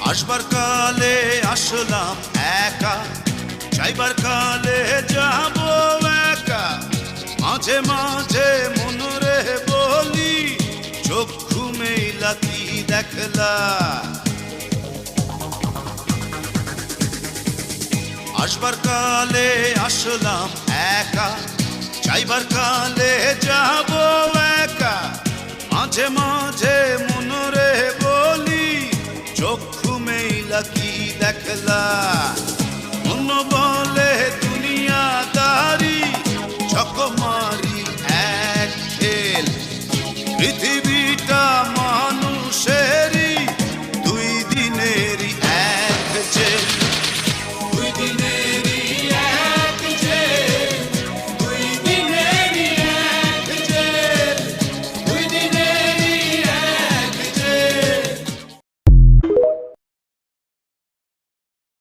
আসবার কালে আসলাম একা, যাইবার কালে যাব একা। মাঝে মাঝে মনরে বলি, চক্ষু মেলা কি দেখলা। আসবার কালে আসলাম একা, যাইবার কালে যাব একা। মাঝে মাঝে মনরে বলি, চক্ষু মেলা কি দেখলা। মন বলে দুনিয়াদারি, ঝক মারি